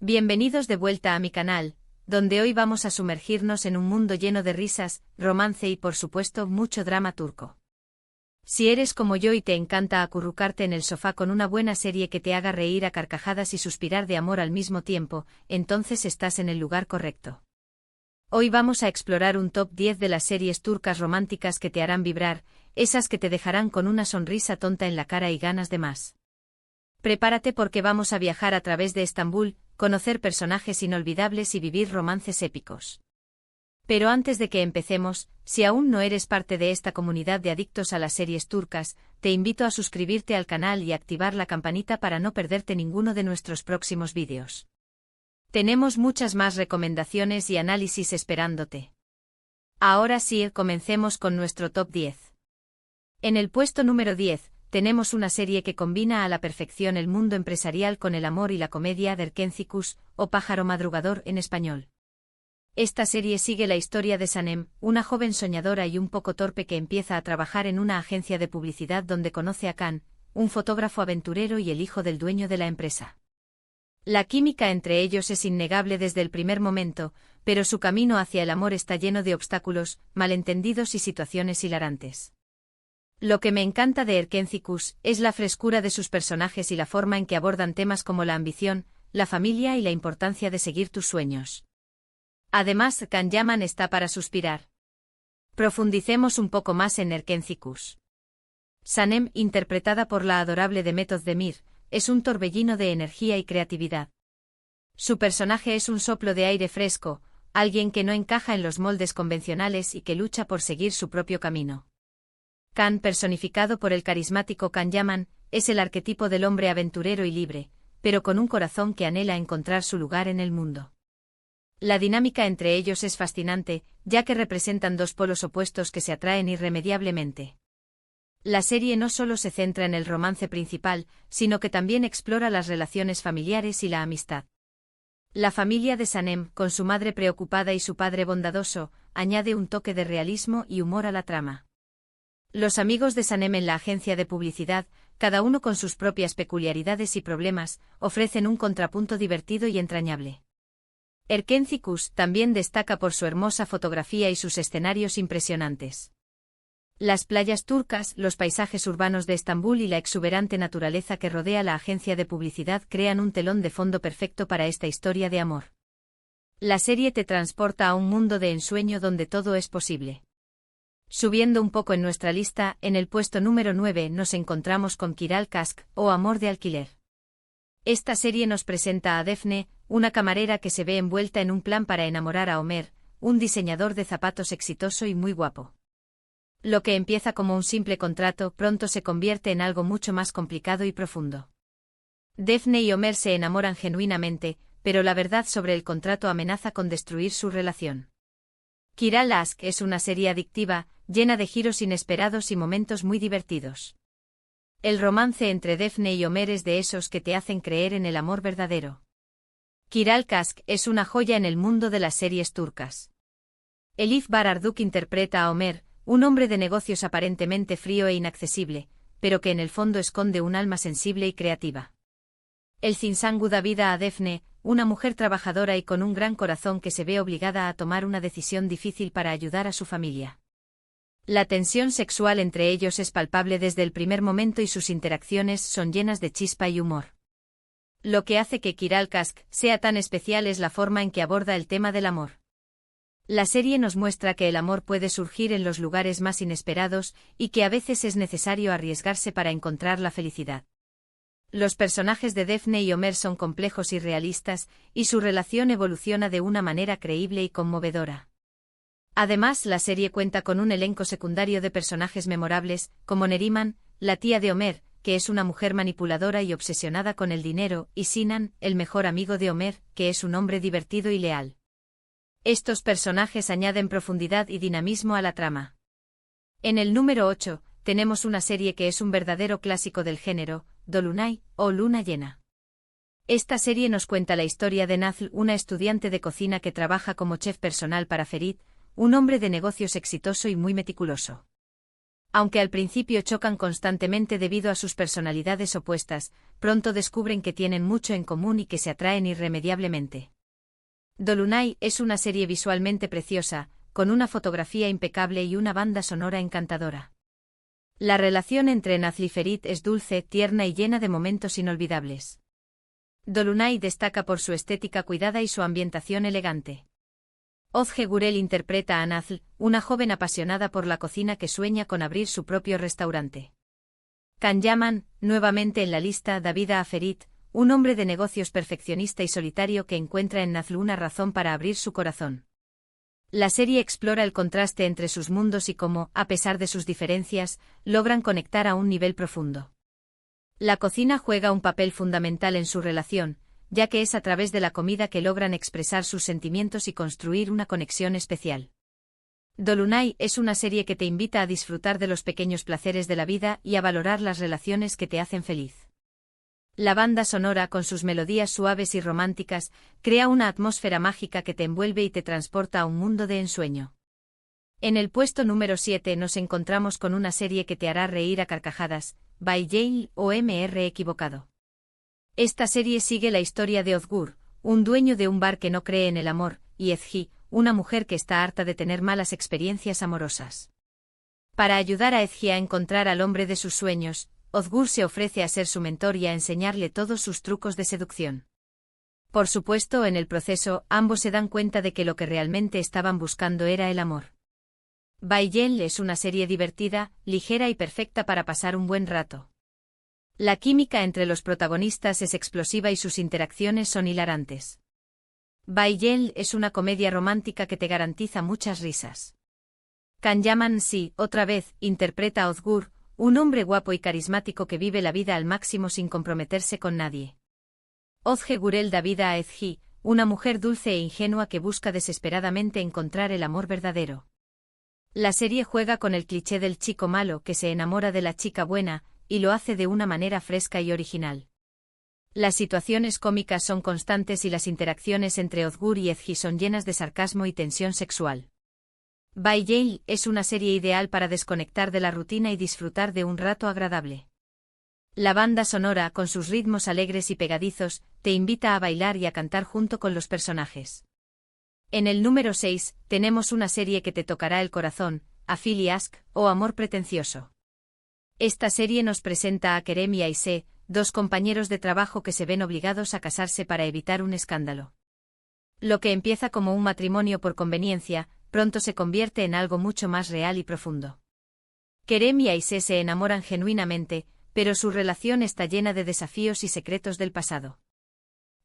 Bienvenidos de vuelta a mi canal, donde hoy vamos a sumergirnos en un mundo lleno de risas, romance y por supuesto mucho drama turco. Si eres como yo y te encanta acurrucarte en el sofá con una buena serie que te haga reír a carcajadas y suspirar de amor al mismo tiempo, entonces estás en el lugar correcto. Hoy vamos a explorar un top 10 de las series turcas románticas que te harán vibrar, esas que te dejarán con una sonrisa tonta en la cara y ganas de más. Prepárate porque vamos a viajar a través de Estambul, conocer personajes inolvidables y vivir romances épicos. Pero antes de que empecemos, si aún no eres parte de esta comunidad de adictos a las series turcas, te invito a suscribirte al canal y activar la campanita para no perderte ninguno de nuestros próximos vídeos. Tenemos muchas más recomendaciones y análisis esperándote. Ahora sí, comencemos con nuestro top 10. En el puesto número 10, tenemos una serie que combina a la perfección el mundo empresarial con el amor y la comedia de Erkencikus, o Pájaro Madrugador en español. Esta serie sigue la historia de Sanem, una joven soñadora y un poco torpe que empieza a trabajar en una agencia de publicidad donde conoce a Can, un fotógrafo aventurero y el hijo del dueño de la empresa. La química entre ellos es innegable desde el primer momento, pero su camino hacia el amor está lleno de obstáculos, malentendidos y situaciones hilarantes. Lo que me encanta de Erkencikus es la frescura de sus personajes y la forma en que abordan temas como la ambición, la familia y la importancia de seguir tus sueños. Además, Can Yaman está para suspirar. Profundicemos un poco más en Erkencikus. Sanem, interpretada por la adorable Demet Özdemir, es un torbellino de energía y creatividad. Su personaje es un soplo de aire fresco, alguien que no encaja en los moldes convencionales y que lucha por seguir su propio camino. Can, personificado por el carismático Can Yaman, es el arquetipo del hombre aventurero y libre, pero con un corazón que anhela encontrar su lugar en el mundo. La dinámica entre ellos es fascinante, ya que representan dos polos opuestos que se atraen irremediablemente. La serie no solo se centra en el romance principal, sino que también explora las relaciones familiares y la amistad. La familia de Sanem, con su madre preocupada y su padre bondadoso, añade un toque de realismo y humor a la trama. Los amigos de Sanem en la agencia de publicidad, cada uno con sus propias peculiaridades y problemas, ofrecen un contrapunto divertido y entrañable. Erkencikus también destaca por su hermosa fotografía y sus escenarios impresionantes. Las playas turcas, los paisajes urbanos de Estambul y la exuberante naturaleza que rodea la agencia de publicidad crean un telón de fondo perfecto para esta historia de amor. La serie te transporta a un mundo de ensueño donde todo es posible. Subiendo un poco en nuestra lista, en el puesto número 9 nos encontramos con Kiral Kask, o Amor de alquiler. Esta serie nos presenta a Defne, una camarera que se ve envuelta en un plan para enamorar a Ömer, un diseñador de zapatos exitoso y muy guapo. Lo que empieza como un simple contrato pronto se convierte en algo mucho más complicado y profundo. Defne y Ömer se enamoran genuinamente, pero la verdad sobre el contrato amenaza con destruir su relación. Kiral Kask es una serie adictiva, llena de giros inesperados y momentos muy divertidos. El romance entre Defne y Ömer es de esos que te hacen creer en el amor verdadero. Kiral Kask es una joya en el mundo de las series turcas. Elif Bararduk interpreta a Ömer, un hombre de negocios aparentemente frío e inaccesible, pero que en el fondo esconde un alma sensible y creativa. El Zinsangu da vida a Defne, una mujer trabajadora y con un gran corazón que se ve obligada a tomar una decisión difícil para ayudar a su familia. La tensión sexual entre ellos es palpable desde el primer momento y sus interacciones son llenas de chispa y humor. Lo que hace que Kiral Kask sea tan especial es la forma en que aborda el tema del amor. La serie nos muestra que el amor puede surgir en los lugares más inesperados y que a veces es necesario arriesgarse para encontrar la felicidad. Los personajes de Defne y Ömer son complejos y realistas, y su relación evoluciona de una manera creíble y conmovedora. Además, la serie cuenta con un elenco secundario de personajes memorables, como Neriman, la tía de Ömer, que es una mujer manipuladora y obsesionada con el dinero, y Sinan, el mejor amigo de Ömer, que es un hombre divertido y leal. Estos personajes añaden profundidad y dinamismo a la trama. En el número 8, tenemos una serie que es un verdadero clásico del género, Dolunay, o Luna Llena. Esta serie nos cuenta la historia de Nazlı, una estudiante de cocina que trabaja como chef personal para Ferit, un hombre de negocios exitoso y muy meticuloso. Aunque al principio chocan constantemente debido a sus personalidades opuestas, pronto descubren que tienen mucho en común y que se atraen irremediablemente. Dolunay es una serie visualmente preciosa, con una fotografía impecable y una banda sonora encantadora. La relación entre Nazl y Ferit es dulce, tierna y llena de momentos inolvidables. Dolunay destaca por su estética cuidada y su ambientación elegante. Ozge Gurel interpreta a Nazl, una joven apasionada por la cocina que sueña con abrir su propio restaurante. Can Yaman, nuevamente en la lista, da vida a Ferit, un hombre de negocios perfeccionista y solitario que encuentra en Nazl una razón para abrir su corazón. La serie explora el contraste entre sus mundos y cómo, a pesar de sus diferencias, logran conectar a un nivel profundo. La cocina juega un papel fundamental en su relación, ya que es a través de la comida que logran expresar sus sentimientos y construir una conexión especial. Dolunay es una serie que te invita a disfrutar de los pequeños placeres de la vida y a valorar las relaciones que te hacen feliz. La banda sonora, con sus melodías suaves y románticas, crea una atmósfera mágica que te envuelve y te transporta a un mundo de ensueño. En el puesto número 7 nos encontramos con una serie que te hará reír a carcajadas, By Yale o Mr. Equivocado. Esta serie sigue la historia de Ozgur, un dueño de un bar que no cree en el amor, y Ezgi, una mujer que está harta de tener malas experiencias amorosas. Para ayudar a Ezgi a encontrar al hombre de sus sueños, Ozgur se ofrece a ser su mentor y a enseñarle todos sus trucos de seducción. Por supuesto, en el proceso, ambos se dan cuenta de que lo que realmente estaban buscando era el amor. By Yale es una serie divertida, ligera y perfecta para pasar un buen rato. La química entre los protagonistas es explosiva y sus interacciones son hilarantes. By Yale es una comedia romántica que te garantiza muchas risas. Can Yaman, sí, otra vez, interpreta a Ozgur, un hombre guapo y carismático que vive la vida al máximo sin comprometerse con nadie. Ozge Gurel da vida a Ezgi, una mujer dulce e ingenua que busca desesperadamente encontrar el amor verdadero. La serie juega con el cliché del chico malo que se enamora de la chica buena, y lo hace de una manera fresca y original. Las situaciones cómicas son constantes y las interacciones entre Ozgur y Ezgi son llenas de sarcasmo y tensión sexual. By Yale es una serie ideal para desconectar de la rutina y disfrutar de un rato agradable. La banda sonora, con sus ritmos alegres y pegadizos, te invita a bailar y a cantar junto con los personajes. En el número 6, tenemos una serie que te tocará el corazón, Afil y Ask, o Amor Pretencioso. Esta serie nos presenta a Kerem y Aisé, dos compañeros de trabajo que se ven obligados a casarse para evitar un escándalo. Lo que empieza como un matrimonio por conveniencia, pronto se convierte en algo mucho más real y profundo. Kerem y Aisé se enamoran genuinamente, pero su relación está llena de desafíos y secretos del pasado.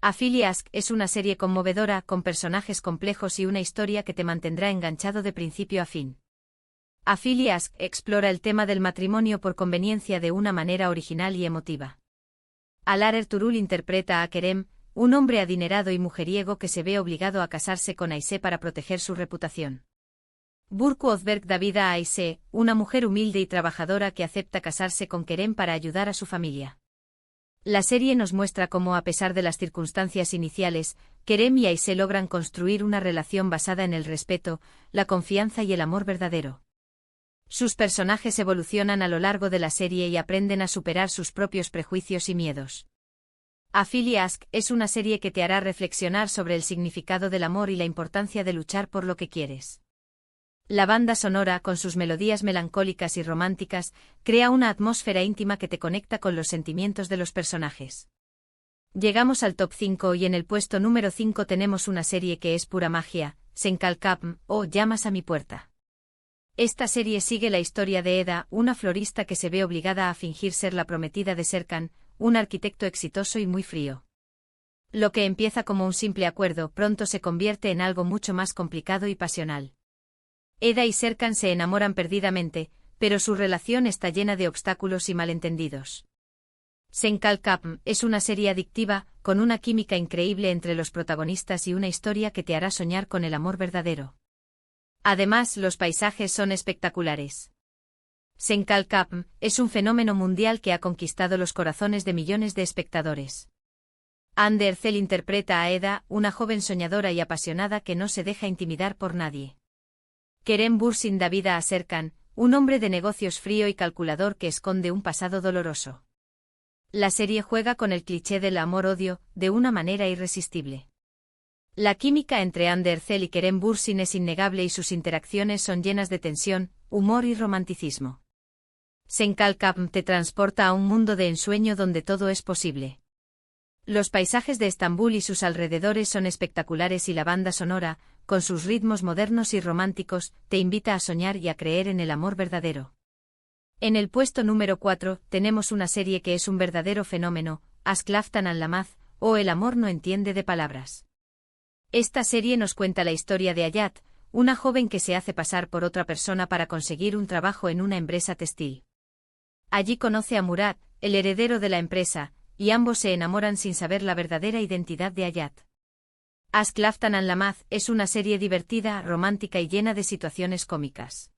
Afil y Ask es una serie conmovedora, con personajes complejos y una historia que te mantendrá enganchado de principio a fin. Afil y Ask explora el tema del matrimonio por conveniencia de una manera original y emotiva. Alar Ertuğrul interpreta a Kerem, un hombre adinerado y mujeriego que se ve obligado a casarse con Aisé para proteger su reputación. Burcu Özberk da vida a Aisé, una mujer humilde y trabajadora que acepta casarse con Kerem para ayudar a su familia. La serie nos muestra cómo, a pesar de las circunstancias iniciales, Kerem y Aisé logran construir una relación basada en el respeto, la confianza y el amor verdadero. Sus personajes evolucionan a lo largo de la serie y aprenden a superar sus propios prejuicios y miedos. Afil y Ask es una serie que te hará reflexionar sobre el significado del amor y la importancia de luchar por lo que quieres. La banda sonora, con sus melodías melancólicas y románticas, crea una atmósfera íntima que te conecta con los sentimientos de los personajes. Llegamos al top 5 y en el puesto número 5 tenemos una serie que es pura magia, Senkalkapm, o Llamas a mi puerta. Esta serie sigue la historia de Eda, una florista que se ve obligada a fingir ser la prometida de Serkan, un arquitecto exitoso y muy frío. Lo que empieza como un simple acuerdo pronto se convierte en algo mucho más complicado y pasional. Eda y Serkan se enamoran perdidamente, pero su relación está llena de obstáculos y malentendidos. Senkalkapm es una serie adictiva, con una química increíble entre los protagonistas y una historia que te hará soñar con el amor verdadero. Además, los paisajes son espectaculares. Senkalkapm es un fenómeno mundial que ha conquistado los corazones de millones de espectadores. Hande Erçel interpreta a Eda, una joven soñadora y apasionada que no se deja intimidar por nadie. Kerem Bürsin da vida a Serkan, un hombre de negocios frío y calculador que esconde un pasado doloroso. La serie juega con el cliché del amor-odio, de una manera irresistible. La química entre Ander Zell y Kerem Bürsin es innegable y sus interacciones son llenas de tensión, humor y romanticismo. Senkalkam te transporta a un mundo de ensueño donde todo es posible. Los paisajes de Estambul y sus alrededores son espectaculares y la banda sonora, con sus ritmos modernos y románticos, te invita a soñar y a creer en el amor verdadero. En el puesto número 4 tenemos una serie que es un verdadero fenómeno, Aşk Laftan Anlamaz, o El amor no entiende de palabras. Esta serie nos cuenta la historia de Hayat, una joven que se hace pasar por otra persona para conseguir un trabajo en una empresa textil. Allí conoce a Murat, el heredero de la empresa, y ambos se enamoran sin saber la verdadera identidad de Hayat. Aşk Laftan Anlamaz es una serie divertida, romántica y llena de situaciones cómicas.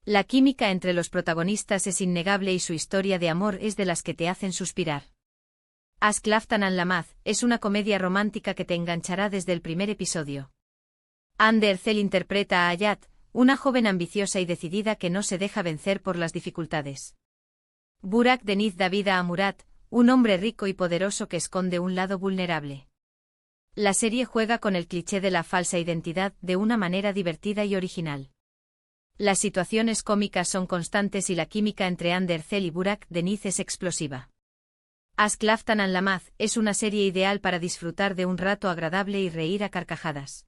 La química entre los protagonistas es innegable y su historia de amor es de las que te hacen suspirar. Aşk Laftan Anlamaz es una comedia romántica que te enganchará desde el primer episodio. Ander Zell interpreta a Hayat, una joven ambiciosa y decidida que no se deja vencer por las dificultades. Burak Deniz da vida a Murat, un hombre rico y poderoso que esconde un lado vulnerable. La serie juega con el cliché de la falsa identidad de una manera divertida y original. Las situaciones cómicas son constantes y la química entre Ander Zell y Burak Deniz es explosiva. Aşk Laftan Anlamaz es una serie ideal para disfrutar de un rato agradable y reír a carcajadas.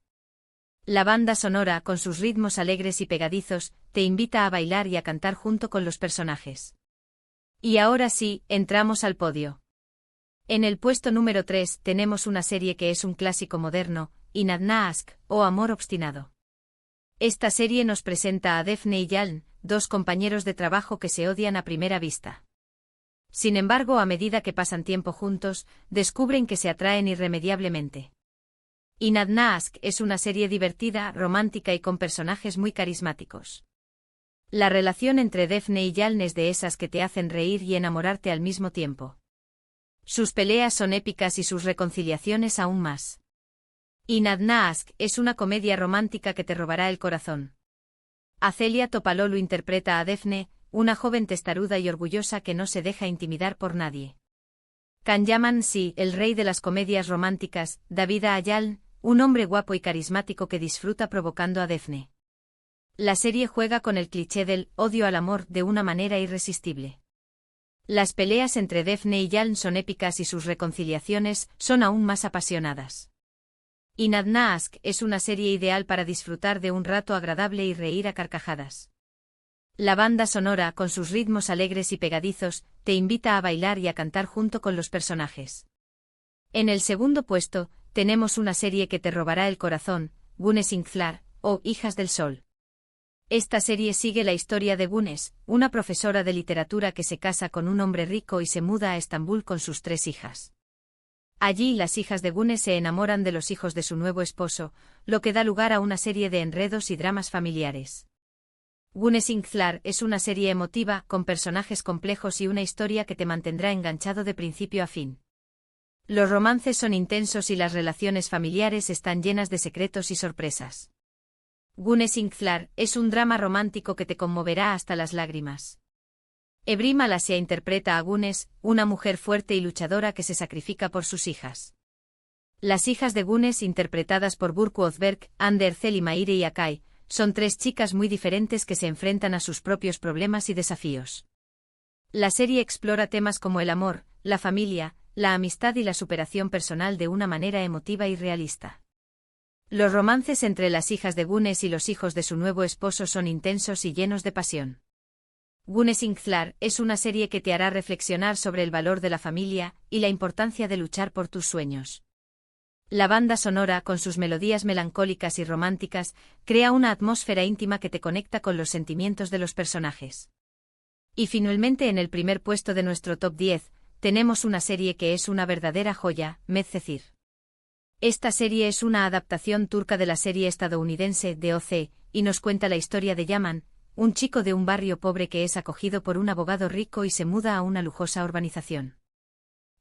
La banda sonora, con sus ritmos alegres y pegadizos, te invita a bailar y a cantar junto con los personajes. Y ahora sí, entramos al podio. En el puesto número 3 tenemos una serie que es un clásico moderno, Inadna Aşk, o Amor Obstinado. Esta serie nos presenta a Defne y Yaln, dos compañeros de trabajo que se odian a primera vista. Sin embargo, a medida que pasan tiempo juntos, descubren que se atraen irremediablemente. Inadna Aşk es una serie divertida, romántica y con personajes muy carismáticos. La relación entre Defne y Yaln es de esas que te hacen reír y enamorarte al mismo tiempo. Sus peleas son épicas y sus reconciliaciones aún más. Inadna Aşk es una comedia romántica que te robará el corazón. Acelia Topaloglu interpreta a Defne, una joven testaruda y orgullosa que no se deja intimidar por nadie. Kanyaman Si, el rey de las comedias románticas, da vida a Yaln, un hombre guapo y carismático que disfruta provocando a Defne. La serie juega con el cliché del odio al amor de una manera irresistible. Las peleas entre Defne y Yaln son épicas y sus reconciliaciones son aún más apasionadas. Inadna Aşk es una serie ideal para disfrutar de un rato agradable y reír a carcajadas. La banda sonora, con sus ritmos alegres y pegadizos, te invita a bailar y a cantar junto con los personajes. En el segundo puesto, tenemos una serie que te robará el corazón, Güneş İnkılır, o Hijas del Sol. Esta serie sigue la historia de Güneş, una profesora de literatura que se casa con un hombre rico y se muda a Estambul con sus 3 hijas. Allí las hijas de Güneş se enamoran de los hijos de su nuevo esposo, lo que da lugar a una serie de enredos y dramas familiares. Güneş İnkılır es una serie emotiva, con personajes complejos y una historia que te mantendrá enganchado de principio a fin. Los romances son intensos y las relaciones familiares están llenas de secretos y sorpresas. Güneş İnkılır es un drama romántico que te conmoverá hasta las lágrimas. Ebrim Alasya interpreta a Güneş, una mujer fuerte y luchadora que se sacrifica por sus hijas. Las hijas de Güneş, interpretadas por Burcu Özberk, Ander Zell y Maire Yakay, son 3 chicas muy diferentes que se enfrentan a sus propios problemas y desafíos. La serie explora temas como el amor, la familia, la amistad y la superación personal de una manera emotiva y realista. Los romances entre las hijas de Güneş y los hijos de su nuevo esposo son intensos y llenos de pasión. Güneş İnkılır es una serie que te hará reflexionar sobre el valor de la familia y la importancia de luchar por tus sueños. La banda sonora, con sus melodías melancólicas y románticas, crea una atmósfera íntima que te conecta con los sentimientos de los personajes. Y finalmente, en el primer puesto de nuestro top 10, tenemos una serie que es una verdadera joya, Medcezir. Esta serie es una adaptación turca de la serie estadounidense de OC, y nos cuenta la historia de Yaman, un chico de un barrio pobre que es acogido por un abogado rico y se muda a una lujosa urbanización.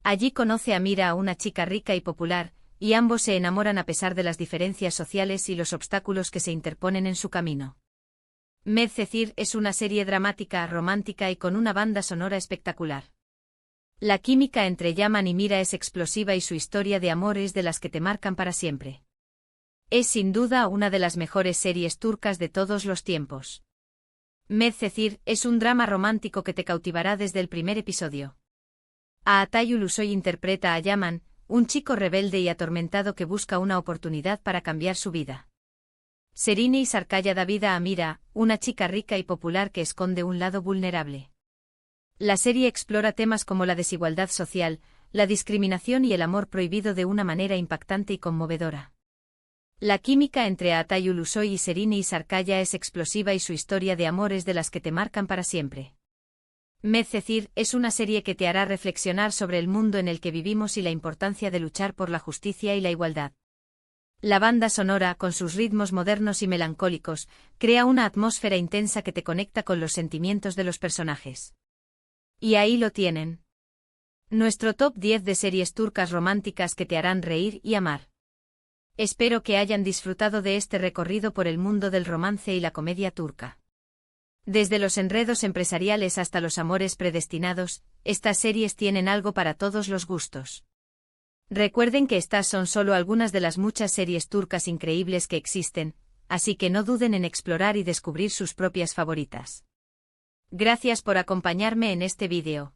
Allí conoce a Mira, una chica rica y popular, y ambos se enamoran a pesar de las diferencias sociales y los obstáculos que se interponen en su camino. Medcezir es una serie dramática, romántica y con una banda sonora espectacular. La química entre Yaman y Mira es explosiva y su historia de amor es de las que te marcan para siempre. Es sin duda una de las mejores series turcas de todos los tiempos. Medcezir es un drama romántico que te cautivará desde el primer episodio. Atay Ulusoy interpreta a Yaman, un chico rebelde y atormentado que busca una oportunidad para cambiar su vida. Serine Sarkaya da vida a Mira, una chica rica y popular que esconde un lado vulnerable. La serie explora temas como la desigualdad social, la discriminación y el amor prohibido de una manera impactante y conmovedora. La química entre Atay Ulusoy y Serine Sarkaya es explosiva y su historia de amor es de las que te marcan para siempre. Medcezir es una serie que te hará reflexionar sobre el mundo en el que vivimos y la importancia de luchar por la justicia y la igualdad. La banda sonora, con sus ritmos modernos y melancólicos, crea una atmósfera intensa que te conecta con los sentimientos de los personajes. Y ahí lo tienen. Nuestro top 10 de series turcas románticas que te harán reír y amar. Espero que hayan disfrutado de este recorrido por el mundo del romance y la comedia turca. Desde los enredos empresariales hasta los amores predestinados, estas series tienen algo para todos los gustos. Recuerden que estas son solo algunas de las muchas series turcas increíbles que existen, así que no duden en explorar y descubrir sus propias favoritas. Gracias por acompañarme en este vídeo.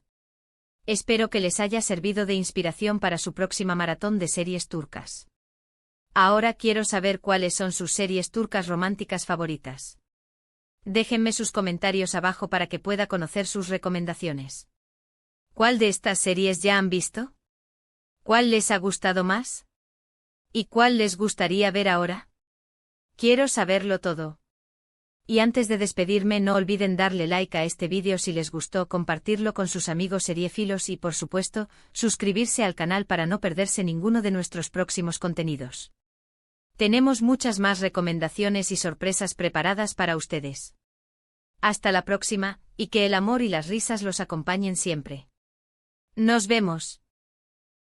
Espero que les haya servido de inspiración para su próxima maratón de series turcas. Ahora quiero saber cuáles son sus series turcas románticas favoritas. Déjenme sus comentarios abajo para que pueda conocer sus recomendaciones. ¿Cuál de estas series ya han visto? ¿Cuál les ha gustado más? ¿Y cuál les gustaría ver ahora? Quiero saberlo todo. Y antes de despedirme no olviden darle like a este vídeo si les gustó, compartirlo con sus amigos seriéfilos y por supuesto, suscribirse al canal para no perderse ninguno de nuestros próximos contenidos. Tenemos muchas más recomendaciones y sorpresas preparadas para ustedes. Hasta la próxima, y que el amor y las risas los acompañen siempre. Nos vemos.